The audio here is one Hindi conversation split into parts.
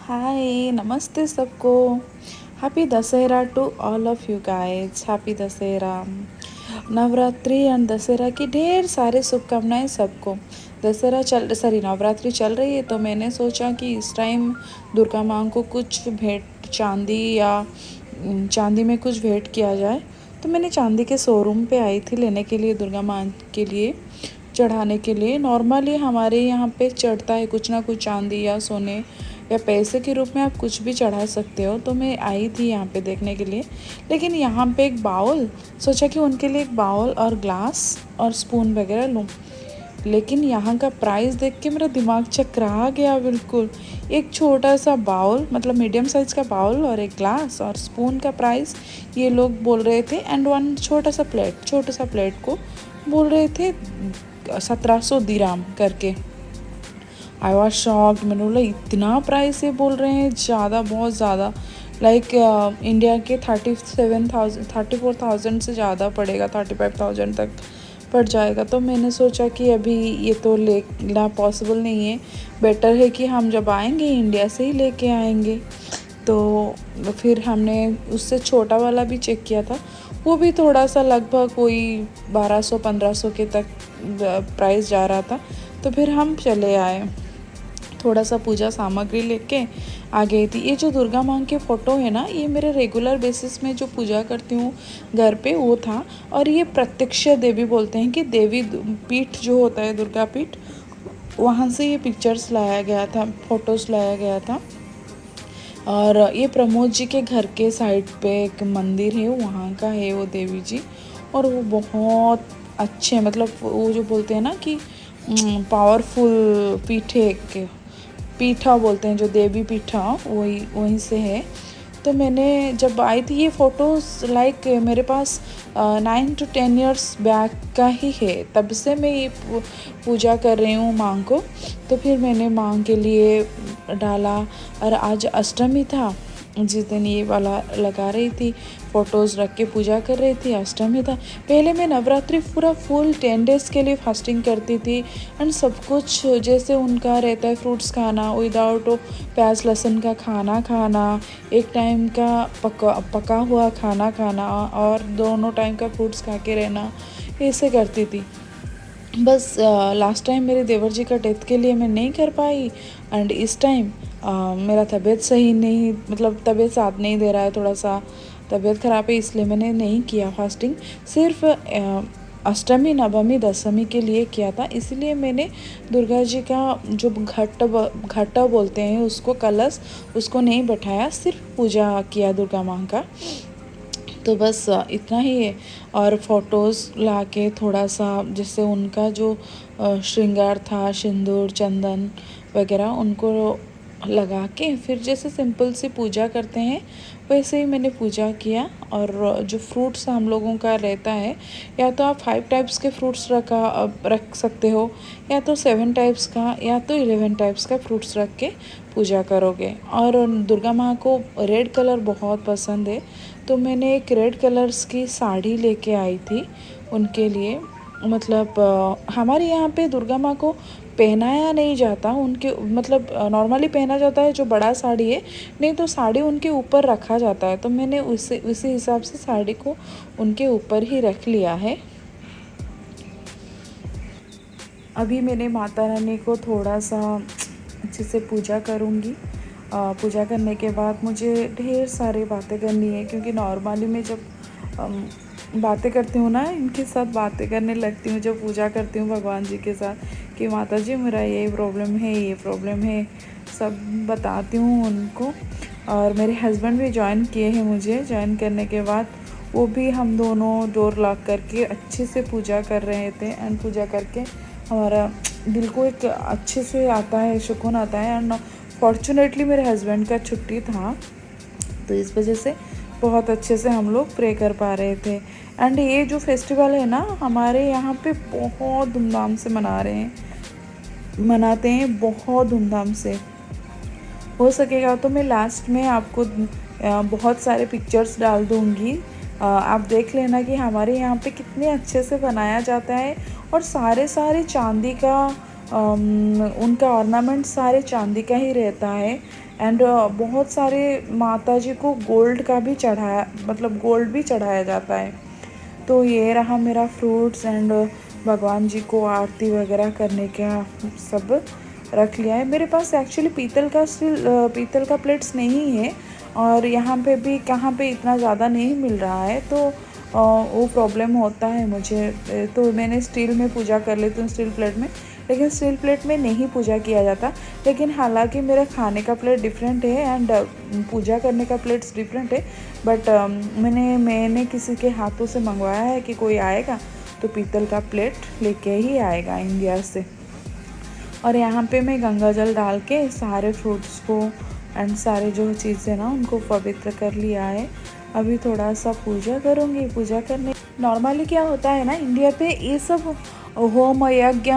हाय नमस्ते सबको। Happy Dussehra to all of you guys. Happy Dussehra, Navratri and Dussehra की ढेर सारी शुभकामनाएं सबको। दशहरा नवरात्रि चल रही है, तो मैंने सोचा कि इस टाइम दुर्गा माँ को कुछ भेंट चांदी या चांदी में कुछ भेंट किया जाए। तो मैंने चांदी के शोरूम पे आई थी लेने के लिए, दुर्गा माँ के लिए चढ़ाने के लिए। नॉर्मली हमारे यहाँ पे चढ़ता है कुछ ना कुछ, चांदी या सोने या पैसे के रूप में आप कुछ भी चढ़ा सकते हो। तो मैं आई थी यहाँ पे देखने के लिए, लेकिन यहाँ पे एक बाउल, सोचा कि उनके लिए एक बाउल और ग्लास और स्पून वगैरह लूँ। लेकिन यहाँ का प्राइस देख के मेरा दिमाग चकरा गया बिल्कुल। एक छोटा सा बाउल, मतलब मीडियम साइज़ का बाउल और एक ग्लास और स्पून का प्राइस ये लोग बोल रहे थे, एंड वन छोटा सा प्लेट को बोल रहे थे 1700 दिराम करके। I was shocked. मैंने बोला इतना प्राइस ये बोल रहे हैं, ज़्यादा, बहुत ज़्यादा। लाइक इंडिया के 34,000 से ज़्यादा पड़ेगा, 35,000 तक पड़ जाएगा। तो मैंने सोचा कि अभी ये तो लेना पॉसिबल नहीं है, बेटर है कि हम जब आएंगे इंडिया से ही लेके आएंगे। तो फिर हमने उससे छोटा वाला भी चेक किया था, वो भी थोड़ा सा लगभग कोई 1200-1500 के तक प्राइस जा रहा था। तो फिर हम चले आए, थोड़ा सा पूजा सामग्री लेके आ गई थी। ये जो दुर्गा माँ के फ़ोटो है ना, ये मेरे रेगुलर बेसिस में जो पूजा करती हूँ घर पे वो था। और ये प्रत्यक्ष देवी बोलते हैं कि देवी पीठ जो होता है, दुर्गा पीठ, वहाँ से ये पिक्चर्स लाया गया था, फ़ोटोज़ लाया गया था। और ये प्रमोद जी के घर के साइड पे एक मंदिर है, वहाँ का है वो देवी जी। और वो बहुत अच्छे, मतलब वो जो बोलते हैं ना कि पावरफुल पीठा बोलते हैं, जो देवी पीठा वहीं से है। तो मैंने जब आई थी ये फ़ोटोज़, लाइक मेरे पास 9 to 10 ईयर्स बैक का ही है, तब से मैं ये पूजा कर रही हूँ माँ को। तो फिर मैंने माँ के लिए डाला। और आज अष्टमी था, जिस दिन ये वाला लगा रही थी, फ़ोटोज़ रख के पूजा कर रही थी, अष्टमी था। पहले मैं नवरात्रि पूरा फुल 10 डेज़ के लिए फास्टिंग करती थी, एंड सब कुछ जैसे उनका रहता है, फ्रूट्स खाना, विदाउट प्याज लहसुन का खाना, एक टाइम का पका हुआ खाना खाना, और दोनों टाइम का फ्रूट्स खा के रहना, ऐसे करती थी। बस लास्ट टाइम मेरे देवर जी का डेथ के लिए मैं नहीं कर पाई, एंड इस टाइम मेरा तबीयत सही नहीं, मतलब तबीयत साथ नहीं दे रहा है, थोड़ा सा तबीयत ख़राब है, इसलिए मैंने नहीं किया फास्टिंग। सिर्फ अष्टमी नवमी दशमी के लिए किया था। इसलिए मैंने दुर्गा जी का जो घट बोलते हैं उसको, कलश, उसको नहीं बैठाया, सिर्फ पूजा किया दुर्गा माँ का। तो बस इतना ही है। और फ़ोटोज़ ला के थोड़ा सा, जैसे उनका जो श्रृंगार था, सिंदूर चंदन वगैरह, उनको लगा के फिर जैसे सिंपल सी पूजा करते हैं वैसे ही मैंने पूजा किया। और जो फ्रूट्स हम लोगों का रहता है, या तो आप 5 टाइप्स के फ्रूट्स रख सकते हो, या तो 7 टाइप्स का, या तो 11 टाइप्स का फ्रूट्स रख के पूजा करोगे। और दुर्गा माँ को रेड कलर बहुत पसंद है, तो मैंने एक रेड कलर्स की साड़ी लेके आई थी उनके लिए। मतलब हमारे यहाँ पे दुर्गा माँ को पहनाया नहीं जाता, उनके मतलब नॉर्मली पहना जाता है जो बड़ा साड़ी है, नहीं तो साड़ी उनके ऊपर रखा जाता है। तो मैंने उसी हिसाब से साड़ी को उनके ऊपर ही रख लिया है। अभी मैंने माता रानी को थोड़ा सा अच्छे से पूजा करूँगी। पूजा करने के बाद मुझे ढेर सारी बातें करनी है, क्योंकि नॉर्मली मैं जब बातें करती हूँ ना, इनके साथ बातें करने लगती हूँ जब पूजा करती हूँ भगवान जी के साथ, कि माता जी मेरा ये प्रॉब्लम है, सब बताती हूँ उनको। और मेरे हस्बैंड भी ज्वाइन किए हैं मुझे। ज्वाइन करने के बाद वो भी, हम दोनों डोर लॉक करके अच्छे से पूजा कर रहे थे, एंड पूजा करके हमारा दिल को एक अच्छे से आता है, सुकून आता है। एंड फॉर्चुनेटली मेरे हस्बैंड का छुट्टी था, तो इस वजह से बहुत अच्छे से हम लोग प्रे कर पा रहे थे। एंड ये जो फेस्टिवल है ना, हमारे यहाँ पे बहुत धूमधाम से मनाते हैं, बहुत धूमधाम से। हो सकेगा तो मैं लास्ट में आपको बहुत सारे पिक्चर्स डाल दूँगी, आप देख लेना कि हमारे यहाँ पे कितने अच्छे से बनाया जाता है। और सारे चांदी का उनका ऑर्नामेंट सारे चांदी का ही रहता है। एंड बहुत सारे माता जी को गोल्ड का भी चढ़ाया, मतलब गोल्ड भी चढ़ाया जाता है। तो ये रहा मेरा फ्रूट्स एंड भगवान जी को आरती वगैरह करने का सब रख लिया है। मेरे पास एक्चुअली पीतल का प्लेट्स नहीं है, और यहाँ पे भी कहाँ पे इतना ज़्यादा नहीं मिल रहा है, तो वो प्रॉब्लम होता है मुझे। तो मैंने स्टील में पूजा कर लेती हूँ, स्टील प्लेट में। लेकिन स्टील प्लेट में नहीं पूजा किया जाता। लेकिन हालांकि मेरा खाने का प्लेट डिफरेंट है एंड पूजा करने का प्लेट्स डिफरेंट है। बट मैंने किसी के हाथों से मंगवाया है कि कोई आएगा तो पीतल का प्लेट लेके ही आएगा इंडिया से। और यहाँ पे मैं गंगा जल डाल के सारे फ्रूट्स को एंड सारे जो चीज़ें ना उनको पवित्र कर लिया है। अभी थोड़ा सा पूजा करूँगी। पूजा करने नॉर्मली क्या होता है ना, इंडिया पे ये सब होम यज्ञ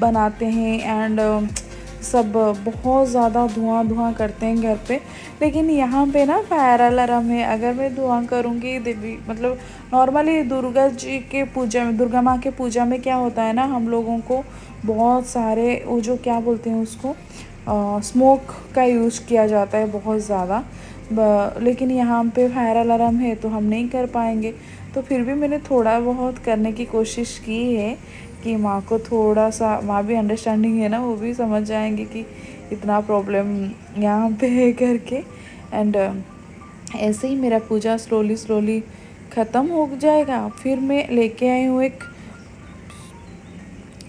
बनाते हैं एंड सब बहुत ज़्यादा धुआं करते हैं घर पे। लेकिन यहाँ पे ना फायर अलार्म है। अगर मैं धुआं करूँगी देवी, मतलब नॉर्मली दुर्गा जी के पूजा में, दुर्गा माँ के पूजा में क्या होता है ना, हम लोगों को बहुत सारे वो जो क्या बोलते हैं उसको, स्मोक का यूज़ किया जाता है बहुत ज़्यादा। लेकिन यहाँ पे फायर अलार्म है तो हम नहीं कर पाएंगे। तो फिर भी मैंने थोड़ा बहुत करने की कोशिश की है कि माँ को थोड़ा सा, माँ भी अंडरस्टैंडिंग है ना, वो भी समझ जाएंगे कि इतना प्रॉब्लम यहाँ पे है करके। एंड ऐसे ही मेरा पूजा स्लोली ख़त्म हो जाएगा। फिर मैं लेके आई हूँ एक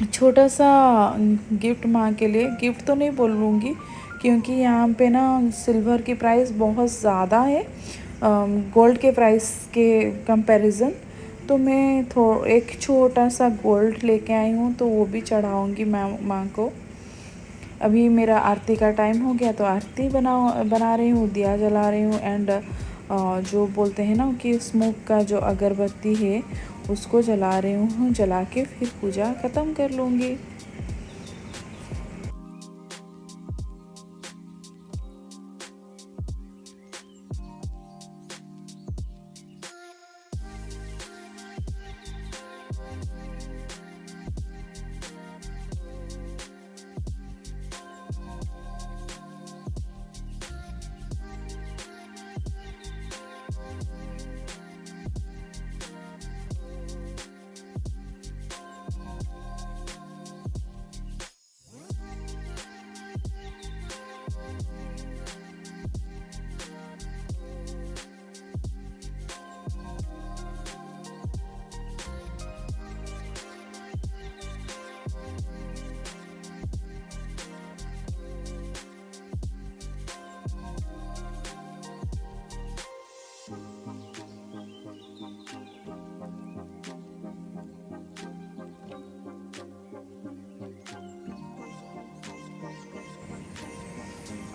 छोटा सा गिफ्ट माँ के लिए। गिफ्ट तो नहीं बोलूँगी क्योंकि यहाँ पे ना सिल्वर की प्राइस बहुत ज़्यादा है गोल्ड के प्राइस के कंपैरिजन। तो मैं एक छोटा सा गोल्ड लेके आई हूँ, तो वो भी चढ़ाऊँगी माँ को। अभी मेरा आरती का टाइम हो गया तो आरती बना रही हूँ, दिया जला रही हूँ। एंड जो बोलते हैं ना कि स्मोक का जो अगरबत्ती है उसको जला रही हूँ। जला के फिर पूजा ख़त्म कर लूँगी।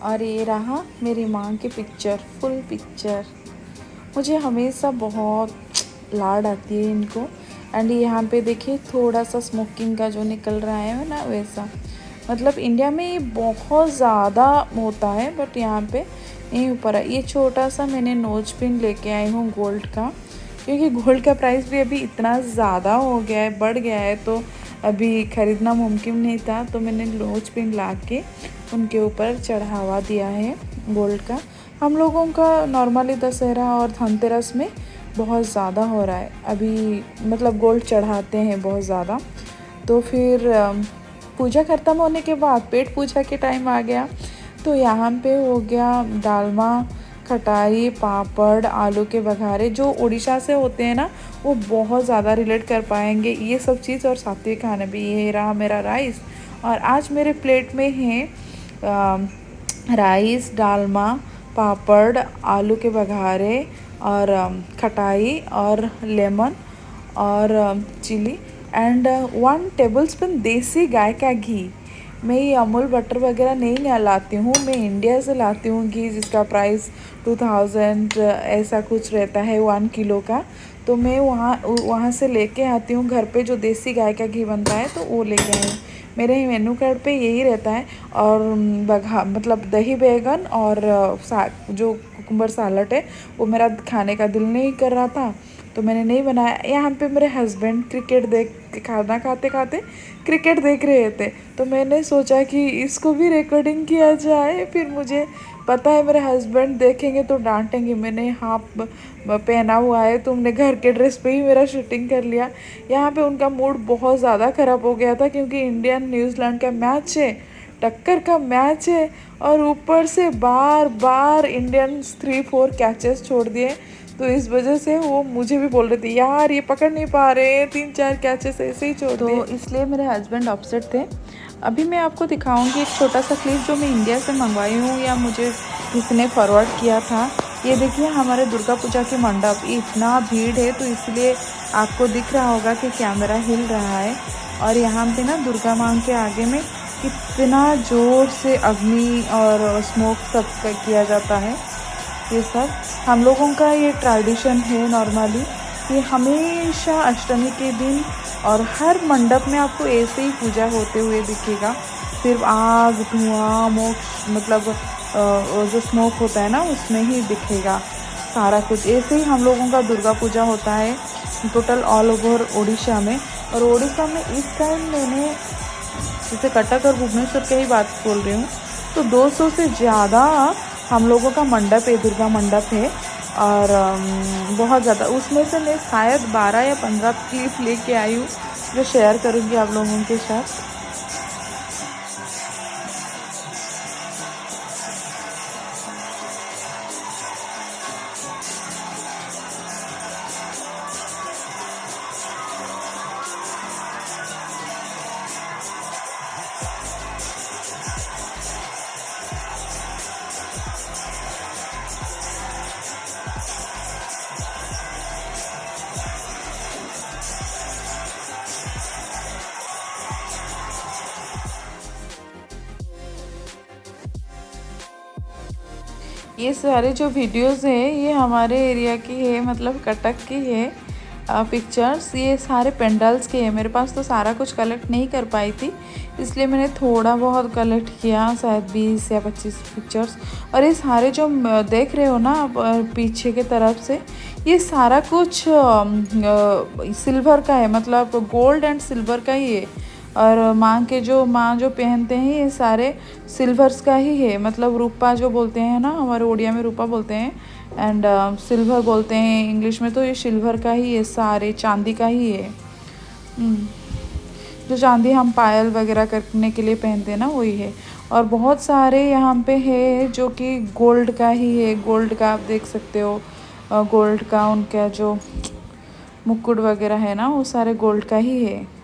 और ये रहा मेरी माँ की पिक्चर, फुल पिक्चर। मुझे हमेशा बहुत लाड आती है इनको। एंड यहाँ पे देखिए थोड़ा सा स्मोकिंग का जो निकल रहा है ना, वैसा। मतलब इंडिया में ये बहुत ज़्यादा होता है बट यहाँ पे नहीं ऊपर है। ये छोटा सा मैंने नोज पिन लेके आई हूँ गोल्ड का, क्योंकि गोल्ड का प्राइस भी अभी इतना ज़्यादा हो गया है, बढ़ गया है, तो अभी ख़रीदना मुमकिन नहीं था। तो मैंने नोज पिन ला के उनके ऊपर चढ़ावा दिया है गोल्ड का। हम लोगों का नॉर्मली दशहरा और धनतेरस में बहुत ज़्यादा हो रहा है अभी, मतलब गोल्ड चढ़ाते हैं बहुत ज़्यादा। तो फिर पूजा ख़त्म होने के बाद पेट पूजा के टाइम आ गया। तो यहाँ पे हो गया डालमा, खटाई, पापड़, आलू के बघारे। जो उड़ीसा से होते हैं ना वो बहुत ज़्यादा रिलेट कर पाएंगे ये सब चीज़। और सात्विक खाना भी, ये रहा मेरा राइस। और आज मेरे प्लेट में है राइस, डालमा, पापड़, आलू के बघारे और खटाई और लेमन और चिली एंड 1 टेबलस्पून देसी गाय का घी। मैं ये अमूल बटर वगैरह नहीं लाती हूँ, मैं इंडिया से लाती हूँ घी, जिसका प्राइस 2000 ऐसा कुछ रहता है 1 किलो का। तो मैं वहाँ से लेके आती हूँ घर पे, जो देसी गाय का घी बनता है तो वो लेके आई हूँ। मेरे मेनू कार्ड पे यही रहता है। और मतलब दही बैगन और जो कुकुम्बर सालट है वो मेरा खाने का दिल नहीं कर रहा था, तो मैंने नहीं बनाया। यहाँ पे मेरे हस्बैंड क्रिकेट देख खाना खाते खाते क्रिकेट देख रहे थे, तो मैंने सोचा कि इसको भी रिकॉर्डिंग किया जाए। फिर मुझे पता है मेरे हस्बैंड देखेंगे तो डांटेंगे, मैंने हाफ पहना हुआ है, तुमने घर के ड्रेस पे ही मेरा शूटिंग कर लिया। यहाँ पे उनका मूड बहुत ज़्यादा ख़राब हो गया था, क्योंकि इंडियन न्यूजीलैंड का मैच है, टक्कर का मैच है, और ऊपर से बार बार इंडियंस 3-4 कैचेस छोड़ दिए। तो इस वजह से वो मुझे भी बोल रहे थे, यार ये पकड़ नहीं पा रहे, 3-4 कैचेस ऐसे ही छोड़ दिए। तो इसलिए मेरे हस्बैंड अपसेट थे। अभी मैं आपको दिखाऊंगी एक छोटा सा क्लिप जो मैं इंडिया से मंगवाई हूँ, या मुझे किसी ने फॉरवर्ड किया था। ये देखिए हमारे दुर्गा पूजा के मंडप, इतना भीड़ है तो इसलिए आपको दिख रहा होगा कि कैमरा हिल रहा है। और यहाँ पे ना दुर्गा माँ के आगे में कितना ज़ोर से अग्नि और स्मोक सब किया जाता है। ये सब हम लोगों का ये ट्रेडिशन है नॉर्मली, कि हमेशा अष्टमी के दिन और हर मंडप में आपको ऐसे ही पूजा होते हुए दिखेगा। सिर्फ आग, धुआं, मोक्ष मतलब जो स्मोक होता है ना उसमें ही दिखेगा सारा कुछ। ऐसे ही हम लोगों का दुर्गा पूजा होता है टोटल ऑल ओवर उड़ीसा में। और उड़ीसा में इस टाइम मैंने जैसे कटक और भुवनेश्वर की ही बात बोल रही हूँ, तो 200 से ज़्यादा हम लोगों का मंडप है, दुर्गा मंडप है। और बहुत ज़्यादा, उसमें से मैं शायद 12 या 15 क्लिप लेके आई हूँ जो शेयर करूँगी आप लोगों के साथ। ये सारे जो वीडियोस हैं ये हमारे एरिया की है, मतलब कटक की है पिक्चर्स। ये सारे पेंडल्स के हैं। मेरे पास तो सारा कुछ कलेक्ट नहीं कर पाई थी, इसलिए मैंने थोड़ा बहुत कलेक्ट किया, शायद 20 या 25 पिक्चर्स। और ये सारे जो देख रहे हो ना आप पीछे के तरफ से, ये सारा कुछ सिल्वर का है, मतलब गोल्ड एंड सिल्वर का ही है। और माँ जो पहनते हैं ये सारे सिल्वर्स का ही है, मतलब रूपा जो बोलते हैं ना, हमारे उड़िया में रूपा बोलते हैं एंड सिल्वर बोलते हैं इंग्लिश में, तो ये सिल्वर का ही है, सारे चांदी का ही है। जो चांदी हम पायल वगैरह करने के लिए पहनते हैं ना वही है। और बहुत सारे यहाँ पे है जो कि गोल्ड का ही है, गोल्ड का आप देख सकते हो। गोल्ड का उनका जो मुकुट वगैरह है ना वो सारे गोल्ड का ही है।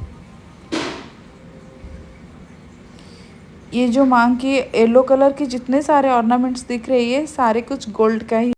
ये जो मांग की येलो कलर के जितने सारे ऑर्नामेंट्स दिख रहे हैं ये सारे कुछ गोल्ड का ही